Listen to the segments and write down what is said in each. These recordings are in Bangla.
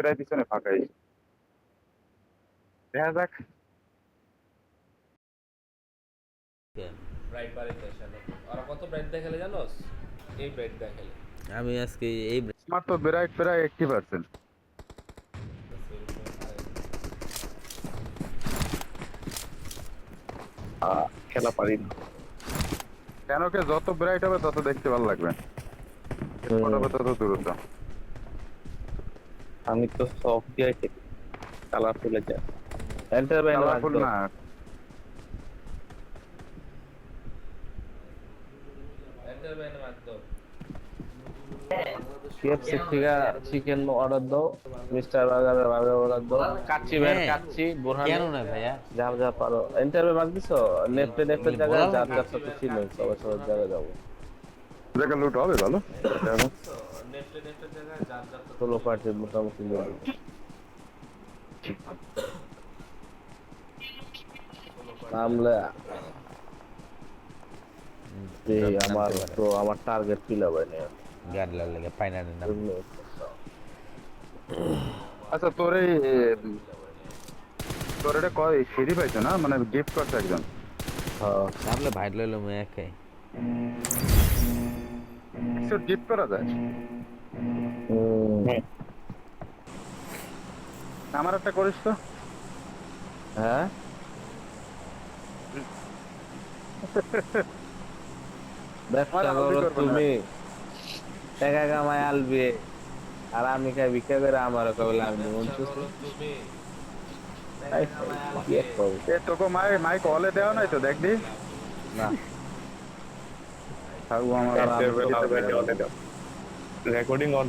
প্রায় পিছনে ফাঁকাই। দেখা যাক। ব্রাইট বাড়িতে শালা ওরা কত ব্রাইট দেখালে জানোস? এই ব্রাইট দেখালে আমি আজকে এই আমার তো ব্রাইট প্রায় 80%। খেলা পারি না। কেন কে যত ব্রাইট হবে তত দেখতে ভালো লাগবে, স্পট হবে তত দ্রুত। আমি তো সফট দিয়ে খেলি, কালারফুলে যায়। এন্টার ব্যান্ড কালারফুল রাখতো। না, এন্টার ব্যান্ড মারতো। কেএফসি থেকে চিকেন অর্ডার দাও, মিস্টার বার্গারের বার্গার অর্ডার দাও, কাচ্চি ভাইয়ের হ্যাঁ, কাচ্চি, বোরহানি কেন না ভাইয়া? যা যা পারো। এন্টার মার্ক দিছো, নেফটে নেফটের এমনি জায়গায় বলা যার লাগে। যার সাথে ছিল সবাই সবার জায়গায় যাবো। জায়গা লুট হবে ভালো। নেফটে নেফটের জায়গায় যার যার তো ষোলো পার্টি মোটামুটি যাবে। নামলে আমার তো আমার টার্গেট ফিল হবে না। গাড়লার লাগে পাইনানের নাম। আচ্ছা তোর এটা কয় সিঁড়ি পাইছো না, মানে গিফট করছে একজন। হ্যাঁ নামলে ভাইট লইলো মুই একাই। কিছু গিফট করা যায়। আমার একটা করিস তো। হ্যাঁ ব্যবসা আমার আলবি করো করবে না। তুমি, টাকা কামাই আলবি, আর আমি খাই ভিক্ষা করে আমার কবলে আমি মন চুষি। তুমি এ তোকে মাই কলে দেওয়া নাই তো, দেখ দি। না থাকবো আমার আর আমি তো রেকর্ডিং অন।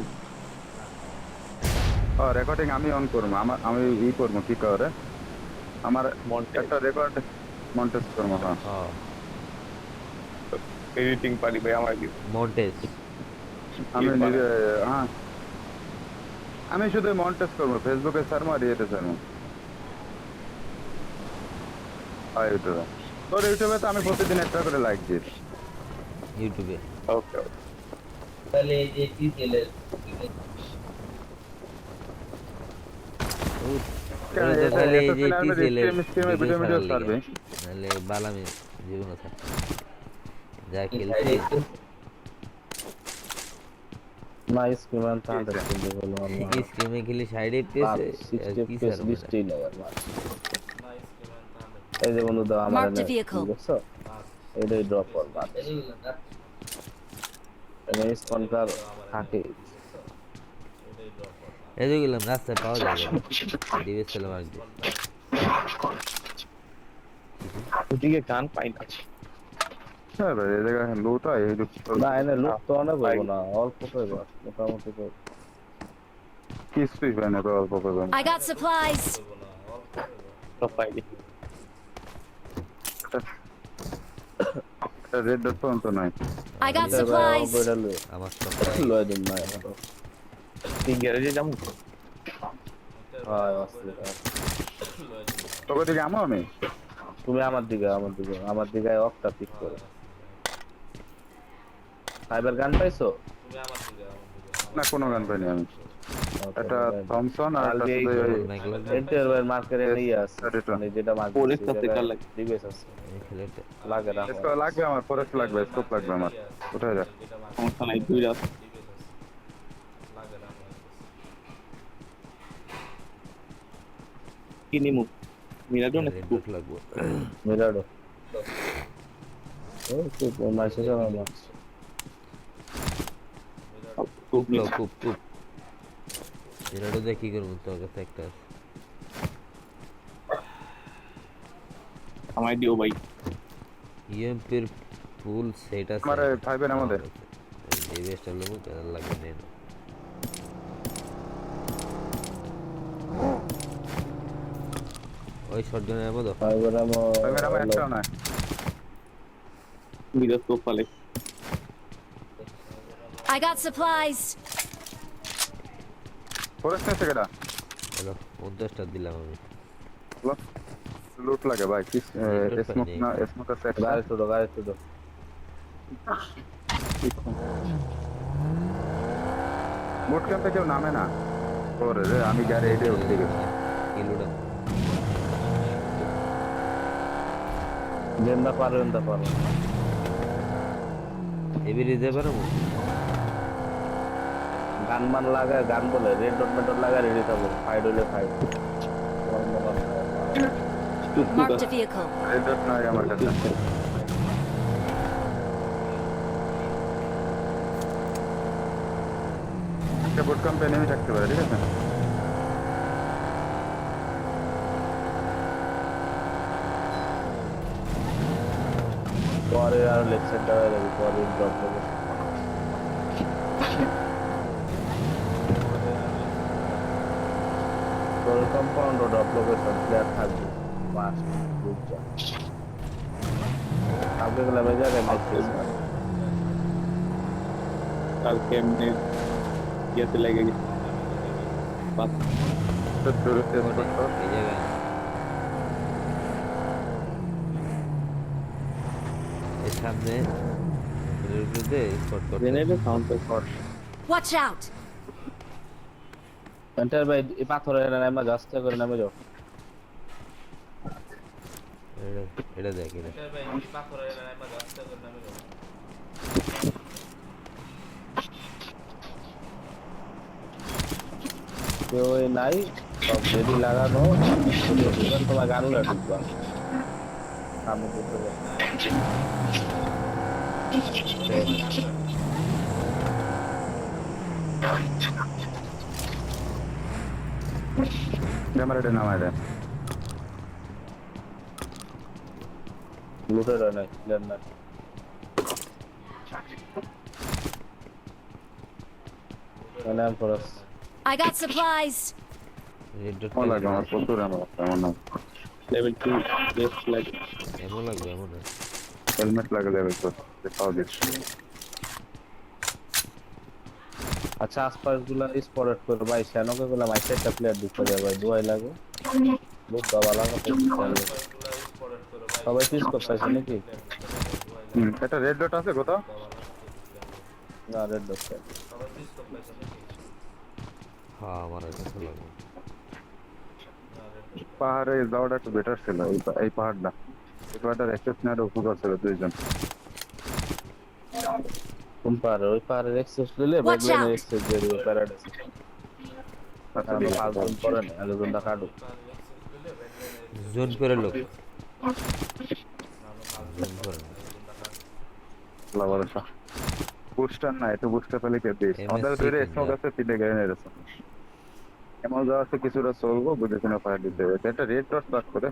রেকর্ডিং আমি অন করবো, আমি ই করবো কি করে আমার একটা রেকর্ড মন্টেজ করবো। হ্যাঁ হ্যাঁ, এডিটিং পারি ভাই আমার কি মন্টেজ। আমি নিজে, হ্যাঁ আমি শুধু মন্টেজ করবো, ফেসবুকে ছাড়বো আর ইয়েতে ছাড়বো, আর ইউটিউবে। তোর ইউটিউবে তো আমি প্রতিদিন একটা করে লাইক দিই। ইউটিউবে ওকে তাহলে এই যে টিসেলের কেন ওরে তো এটা খালি এত এই যে ছেলে আমাদের টিসেলের স্ক্রিমে ভিডিও ভিডিও ছাড়ার ছাড়বে। লাগে, নাহলে বালামি জীবন ছাড়তে যা কি খেলছি। সাইডে নাইস কিমান তাহলে কিন্তু হলো আমার স্ক্রিমে খেলি সাইড এফপিএস আর 60 কি এফপিএস ছাড়বো না। লিস্টেই নাই আমার। নাইস কিমান তাহলে এই যে বন্ধু দাও আমার Marked a এনে vehicle. দেখছো, এটাই ড্রপ কর বাদ এনে স্পন্সর থাকে। এই যে গেলাম রাস্তায় পাওয়া যায় ডিভিএস ছেলে মার্ক দিয়ে। ওদিকে গান পাই না। হ্যাঁ ভাই এই জায়গায় লুট হয় এই না এনে লুট তো অনেক হইব না, অল্প কইব মোটামুটি কইব। কিছুই পাই না তো, অল্প করবেন। I got supplies. সব পাইনি। রেড ডট পর্যন্ত নাই। I got তারপরে supplies. বইটা লই আমার সব লই দিন না এই গ্যারেজে যাবো। হ্যাঁ আসলে তোকে দিকে আমো আমি। তুমি আমার দিকে অফটা পিক করো। ফাইবার গান পাইছো? তুমি আমার দিকে না কোনো গান পাইনি আমি। একটা থমসন আর একটা এই শুধু ওই এন্টারওয়্যার মার্কেটে নিয়ে আসছে, এটা। মানে যেটা মার্কেট পুলিশ করতে কার লাগে? ডিবেস আছে এই ছেলেটা লাগে না। স্কোপ লাগবে আমার, ফরেস্ট লাগবে, স্কোপ লাগবে আমার। কোথায় যা সমস্যা নাই, তুই রাখ। লাগে না কি নিমু? মিরাজো না রেড ডট লাগবো। মিরাডো ও তো মাইসে যাওয়া না। খুব খুব রেডও দিয়ে কি করবো, তোর কাছে একটা আছে। আমায় দিও ভাই। ইএমপির ফুল সেট আছে আমার ফাইভের আমাদের। ডিভিএসটা লোবো কেন লাগবে নেন। ওই শটগানের মতো ফাইবার ফাইভের আমার একটাও না। মিরাজ তো পালে। I got supplies. ফরেস্ট নেছে কেডা? হলো 50টা দিলাম আমি। লুট লাগে ভাই, কি স্মোক না, স্মোক আছে একটা। গাড়ি ছোট বুট ক্যাম্পে কেউ নামে না। ওরে রে আমি গাড়ি এটাই উঠতে গেছি কিলোটা যেন্দা পারবেন তা পারো এবিলি দিতে পারবো গান মান লাগা গান বলে রেড ডট মেডট লাগা রেডি থাকবো ফাইট হলে fight Marked a vehicle. Red dot নাই আমার কাছে একটা বুট ক্যাম্পে নেমে থাকতে পারে ঠিক আছে পরে আর লেফট সাইডটা হয়ে যাবে পরে ড্রপ হবে তোর কম্পাউন্ড ড্রপ লোকেশন প্লেয়ার থাকবে মাস বুঝছা কালকে গেলে আমি জায়গায় ম্যাচ খেলছি কালকে এমনি ইয়েতে লেগে গেছে বাস তো দূরে শেষ করতো এই জায়গায় এর সামনে বিরুদ্ধে স্পট করতে জেনারেটর সাউন্ড কর Watch out! এন্টার ভাই এই পাথরের নামে যাচ্ছে করে নামে যাও এটা দেখ এটা ভাই এই পাথরের নামে রাস্তা করে নামে যাও কেউ এই নাই সব রেডি লাগানো তোমার গান উড়ে ঢুকবা সামনে করতে ক্যামেরাটা নামায় দেন লুটের হয় নাই ক্লিয়ার নাই নাম ফরস I got supplies. Red dot ভালো লাগে আমার প্রচুর আমার এমন না লেভেল 2 বেস্ট লাগে এমন লাগবে এমন না হেলমেট লাগে লেভেল তো পাওয়া দিচ্ছি আচ্ছা আশপাশ গুলা স্পট করে ভাই শ্যানকে গুলা মাইসে একটা প্লেয়ার ঢুকে যায় ভাই দুয়াই লাগে বহুত বাবা লাগে সবাই পিস করতেছে নাকি এটা রেড ডট আছে কোথাও না রেড ডট হ্যাঁ আমার কাছে লাগবে পাহাড়ে যাওয়াটা একটু বেটার ছিল এই পাহাড়টা এই পাহাড়টার অ্যাক্সেস নেওয়াটা উপকার ছিল দুইজন কোন পাহাড়ে ওই পাহাড়ের এক্সেস নিলে Watch ব্যাকলাইনের out! এক্সেস দিয়ে দিবে প্যারাডাইস আচ্ছা আমরা ঠিক আছে 5 দিন পরে না আলোচনা কাটু জোন করে লোক জোন করে আল্লাহ ভরসা বুস্টার না একটু বুস্টার পেলে কে দিস MS আমাদের ধরে চিকেন স্মোক যা। আছে তিনটে গাড়ি নিয়ে গেছে এমন যাওয়া আছে কিছুটা চলবো বুঝে শুনে ফায়ার দিতে হবে এটা রেড ডট পাস করে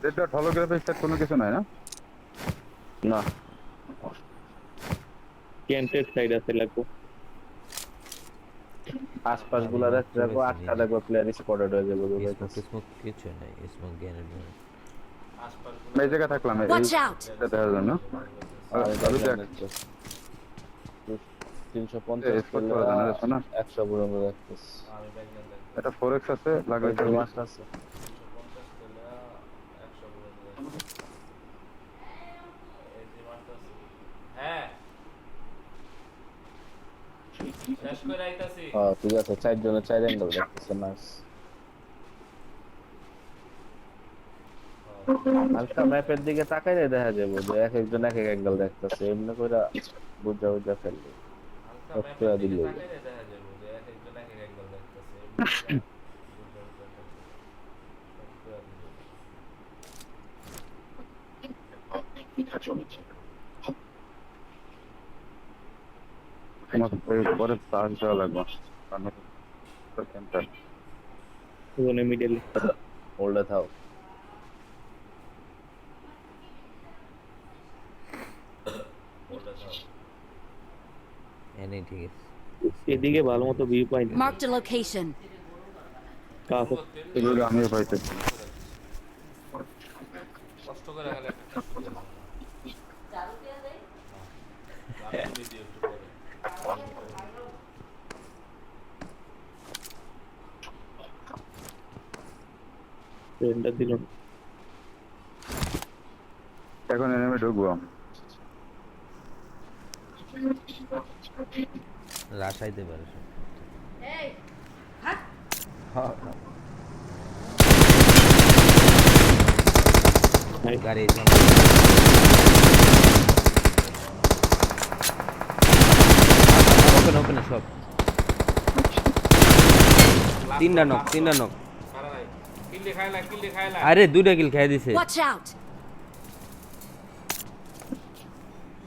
রেড ডট হলোগ্রাফি সেট কোনো কিছু নাই না না ক্যান্টেড সাইড আছে লাগবো আশপাশ গুলা রাখবো আটটা দেখবো প্লেয়ার স্পটেড হয়ে যাবে স্মোক স্মোক কিছু নাই স্মোক গ্যানেট নাই আমি এই জায়গায় থাকলাম এই Watch out! এটা দেখার জন্য আমি দেখ 350 স্পট করা যায় না দেখছো না 100 পর্যন্ত দেখতেছি আমি ব্যাগন দেখতে এটা 4x আছে লাগবে ওই মাছ আছে 150 তেলে 100 করে এই যে মারতে আছে হ্যাঁ শেষ করে আইতাছি হ্যাঁ ঠিক আছে 4 জনের 4 অ্যাঙ্গেল দেখতেছে নাইস হালকা ম্যাপের দিকে তাকাইলে দেখা যাবে যে এক একজন এক এক অ্যাঙ্গেল দেখতেছে এমনি করে বুঝা বুঝা ফেলবে হালকা সত্যি ম্যাপের দিল। দিকে তাকাইলে দেখা যাবে যে এক একজন এক এক অ্যাঙ্গেল দেখতেছে আমার পরে চার্জ দেওয়া লাগবে জোনে মিডল হোল্ডে থাও এনে ঠিক আছে এদিকে ভালো মতো ভিউ পাই না Marked a location. কাছে এগুলো আমিও পাইতেছি কষ্ট করে গেলে একটা কাজ করে দাও। আমি ভিডিও একটু পরে ট্রেনটা দিল না। এখন এনে ঢুকবো রাশাইতে পারে সব। হ্যাঁ গাড়ি ওপেন ওপেন সব তিনটা নক সারা নাই কিল দেখাইলা আরে দুইটা কিল খাই দিছে Watch out!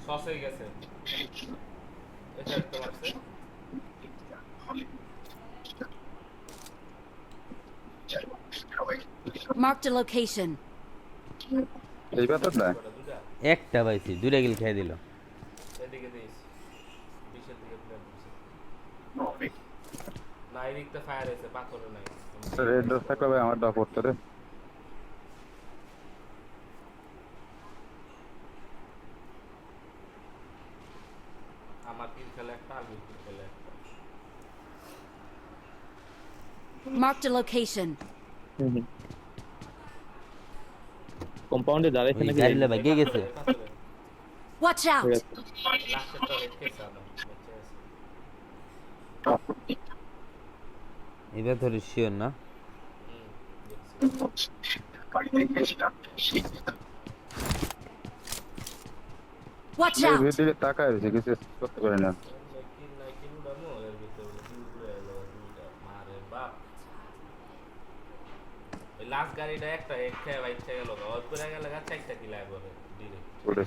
সস হয়ে গেছে এটা একটা মারছে Marked a location. এই ব্যাপার না ওটা দুটা একটা পাইছি দুইটা কিল খাই দিল এদিকে দিস বিশের দিকে প্লেয়ার দিছে না এদিকটা ফায়ার হয়েছে পাথরে নাই রেড ডট থাকলে ভাই আমার ডা পড়তে রে আমার কিল খেলে একটা আর কিল খেলে একটা Marked a location. কম্পাউন্ডে দাঁড়াইছে ওই নাকি গাড়িলা ভাগিয়ে গেছে পাথরে Watch out! লাস্টেরটা রেড খেয়েছে আমার বাচ্চা আছে এবার তো শিওর না দেখছি Watch এই out! ভিডিও তাকায় রয়েছে কিছু করতে পারে না কিল নাই কিল উড়ানো এর ভিতরে কিল উড়ে এলো দুইটা মারে বাপ ওই লাস্ট গাড়িটা একটা খেয়ে বাইচা গেল ওর পরে গেল চারটা কিল একবারে ডিরেক্ট ওটা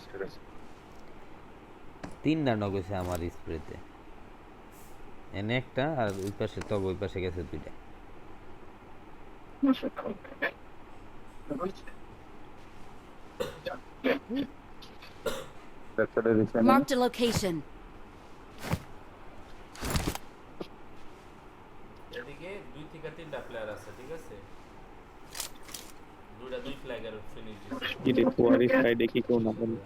তিনটা নক হয়েছে আমার স্প্রেতে এনে একটা আর ওই পাশে তব ওই পাশে গেছে দুইটা ব্যাকসাইডে দিছে না Marked a location. এদিকে দুই থেকে তিনটা প্লেয়ার আছে ঠিক আছে দুই ফ্ল্যাগের ফিনিশ কি রে কুয়ারি সাইডে কি কেউ না বলে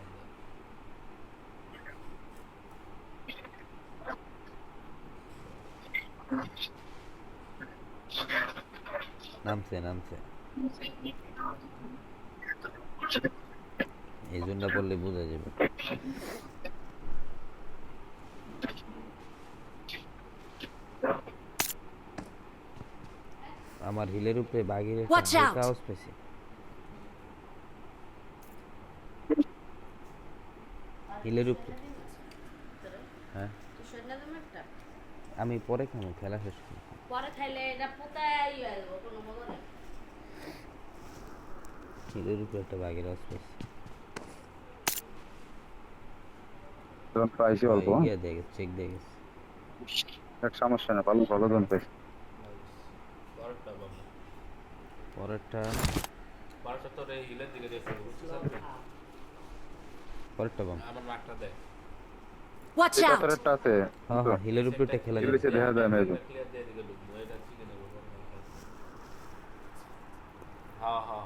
নামছে এই জন্য বললে বোঝা যাবে আমার হিলের উপরে বাগির Watch out! হাউস পেয়েছি হিলের উপরে হ্যাঁ আমি পরে খাবো খেলা শেষ করবো পরে খাইলে এটা পোতাই আসবো কোনো মজা নেই হিলের উপরে একটা বাগির হাউস পেয়েছি তখন প্রাইসই অল্প গিয়ে দেখে চেক দেখে এক সমস্যা না ভালো দাম পাইছি পরেরটা বাবু পরেরটা পরেরটা তোর এই হিলের দিকে দিয়ে ফেলবো বুঝছিস পরেরটা বাম আমার মাঠটা দেখ Watch এটা out! একটা আছে হ্যাঁ হ্যাঁ হিলের উপরে একটা খেলা হিলের যাচ্ছে দেখা যায় না এই যে। ক্লিয়ার দিয়ে দিকে ঢুকবো এটা ঠিক নেব হ্যাঁ হ্যাঁ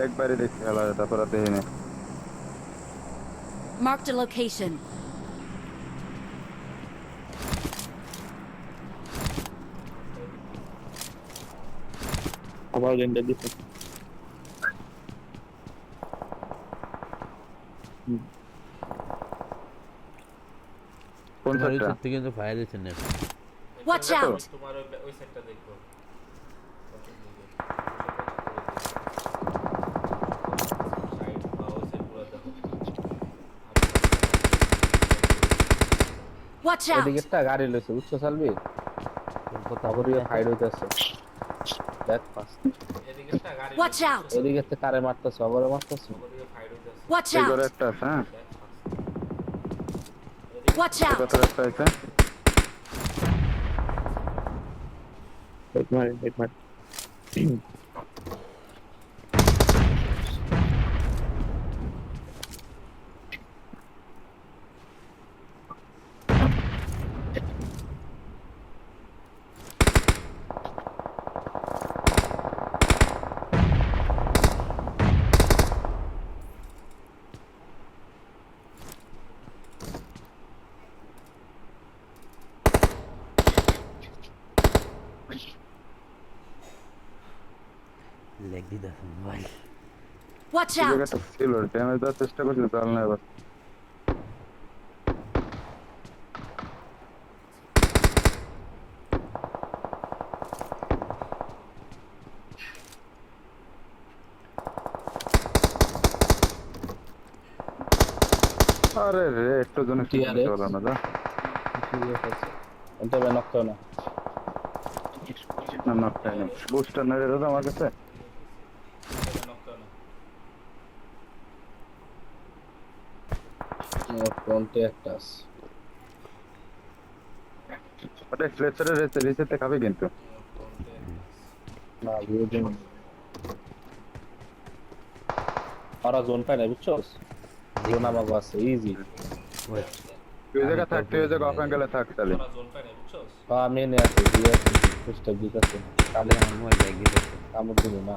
একবারে দেখি খেলা তারপর আর দেখি না Marked a location. আবার রেন্ডার দিছে কোন তোমার সাইডটা ভিতর থেকে কিন্তু ফায়ার দিচ্ছে না Watch out! তোমার ওই সাইডটা দেখো পছন্দ দিকে সাইড বা ওই সাইড পুরো দেখো Watch এদিকে out! একটা গাড়ি লইছে উচ্চ চালবি কথা তারপর ইয়ে ফাইট হইতাছে দেখ পাস এদিকে একটা গাড়ি Watch out! এদিকে একটা কারে মারতেছে অবরে মারতেছে ওদিকে ফাইট হইতাছে Watch এই ঘরে out! একটা আছে হ্যাঁ Watch এই out! ভেতরে একটা আছে হেড মার লেগ দিতেছে ভাই। Watch এই out! জায়গাটা ছিল ড্যামেজ দেওয়ার চেষ্টা করছি তাহলে না এবার আরে রে একটু জন্য কি TRX? হলো না যা এটা বে নক না না না তাই না বুস্টার না রে দাদা আমার কাছে ফ্রন্টে একটা আছে ওটা ফ্লেচারের রিসেতে খাবে কিন্তু না বুঝুন ওরা জোন পায় না বুঝছো জোন আমার আছে ইজি ওয়েট তুই ওই জায়গা থাক তুই ওই জায়গা অফ অ্যাঙ্গেলে থাক তাহলে আমি এনে আছি দিয়ে চেষ্টা দিতেছে তাহলে আমার মোবাইল লেগ দিতেছে। কামড় দিল না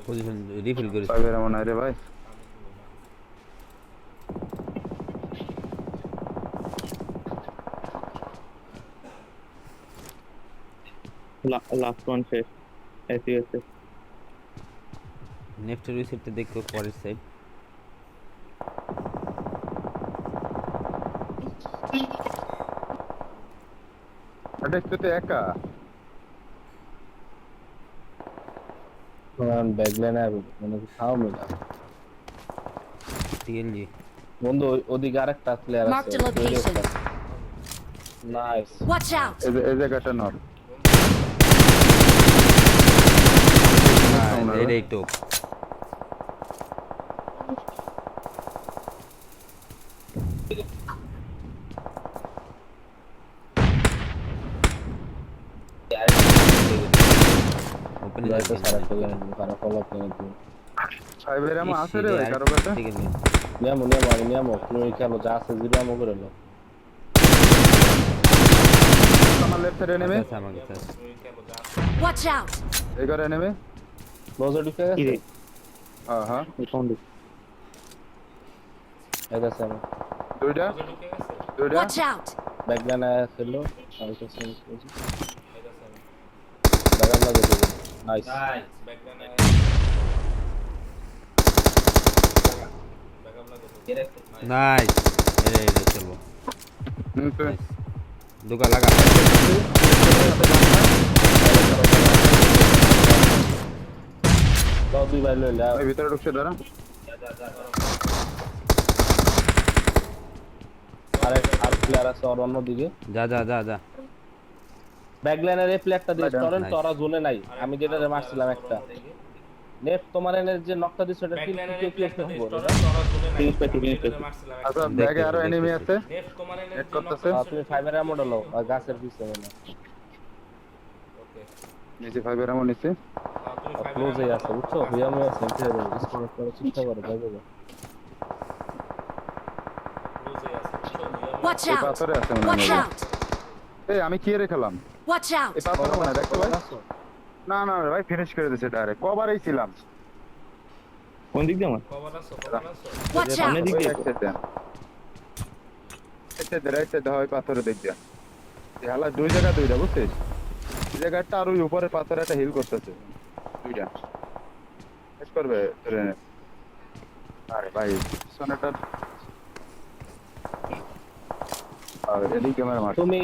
পজিশন রিফিল করিস। পাইবে এমন আরে ভাই লাস্ট ওয়ান শেষ এসি আছে নেফটের রিসিপ্টে দেখো পরের সাইড। এটা একটু তো একা ব্যাগলাইনে মানে খাও মিলা টিএলজি বন্ধু ওদিকে আরেকটা প্লেয়ার Mark আছে the location. Nice Watch out! এই জায়গাটা নর এটাই টপ। ওপেনে যাইতে সারা চলে কারো ফলো করে সাইবের এমন আছে রে ভাই কারো কাছে নিয়ম তুমি খেলো যা আছে জিরো করে লো আমার লেফট সাইডে নেমে আমার কাছে আছে। Watch out! এই করে নেমে ক্লোজে ঢুকে কি গেছে রে হ্যাঁ হ্যাঁ কন্ডি এটা সামনে দুইটা Watch out! ব্যাগলাইনে খেলো আর তো সেম ক্লোজ লাগাম লাগে দিবে নাইস নাইস এই চলবো তো দুকা লাগা। দাও দুই ভাই লইলা এই ভিতরে ঢুকছে দাঁড়া আর প্লেয়ার আছে আর অন্যদিকে যা যা যা যা ব্যাগলাইনের এই প্লেয়ারটা দিয়ে টরেন্ট Nice. তোরা জোনে নাই আমি যেটা মারছিলাম একটা নেট তোমার এনে যে নকটা দিছ এটা কি কি হবে আচ্ছা ব্যাগে আরো এনিমি আছে নেট করতেছে তুমি ফাইবার মডেল লও আর গাছের পিছনে না নিচে ফাইবার এমন নিচে ক্লোজে আছে বুঝছো ভিএমও আছে এন্টার স্কোর করার চেষ্টা করো যাবে Watch এই out! পাথরে আছে মনে Watch হয় out! এই আমি কি রে খেলাম Watch out! এই পাথরে মনে হয় দেখতে ভাই না না রে ভাই ফিনিশ করে দিয়েছে ডাইরেক্ট কভারেই ছিলাম কোন দিক দিয়ে আমার Watch সামনে out! দিক দিয়ে এটা হয় পাথরে দেখবে হালা দুই জায়গা দুইটা বুঝছিস এই জায়গাটা আর ওই উপরে পাথরে একটা হিল করতেছে দুইটা শেষ করবে ট্রেনে আরে ভাই সোনাটা আর এদিকে ক্যামেরা মার তুমি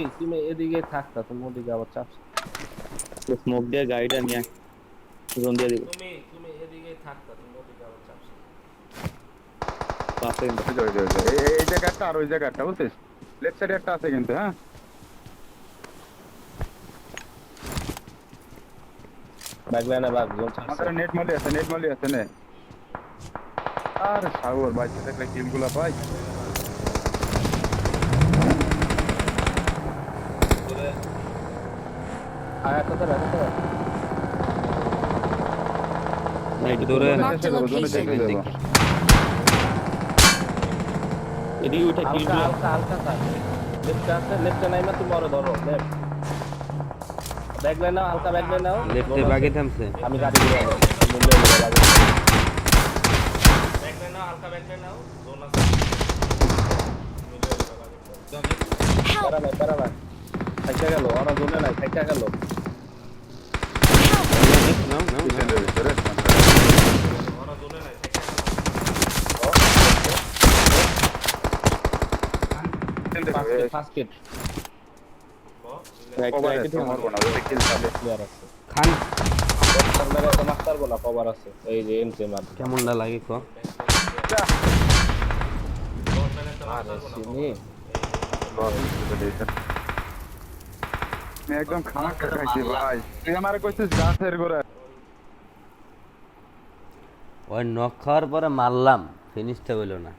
এদিকে থাকতা তুমি ওদিকে আবার চাপ স্মোক দিয়ে গাড়িটা নিয়ে জোন দিয়ে দিব তুমি এদিকে থাকতা তুমি ওদিকে আবার চাপছো পাশে এই জায়গাটা আর ওই জায়গাটা বুঝছিস লেফট সাইডে একটা আছে কিন্তু হ্যাঁ ব্যাগলাইনে বাগ জোন আমাদের নেট মালি আছে নে আরে সাগর বাইতে থাকলে কিলগুলা পাই আয়া কথা রাখো দূরে Mark the location. এদিকে উঠে কিল হালকা হালকা থাক লেফট নাইমা তুমি ওরে ধরো লেফট ব্যাগলাইন নাও হালকা ব্যাগলাইন নাও লেফটে বাগে থামছে। আমি গাড়ি দিয়ে ব্যাকলাইন নাও হালকা ব্যাকলাইন নাও জোন আছে পারা নাই থাইকা গেল ওরা জোনে নাই থাইকা গেল নাও নাও নাও। পিছনের ভিতরে ওরা জোনে নাই ফার্স্ট কিট মারবো না ওদের কিল চালে প্লেয়ার আছে খান আপনারা তো মারতে পারবো না কভার আছে এই যে এমসি মার কেমনটা লাগে ক চিনি আমি একদম খানা খাইছি ভাই তুই আমারে কইছিস গাছের গোড়া ওই নক খাওয়ার পরে মারলাম ফিনিশটা হইলো না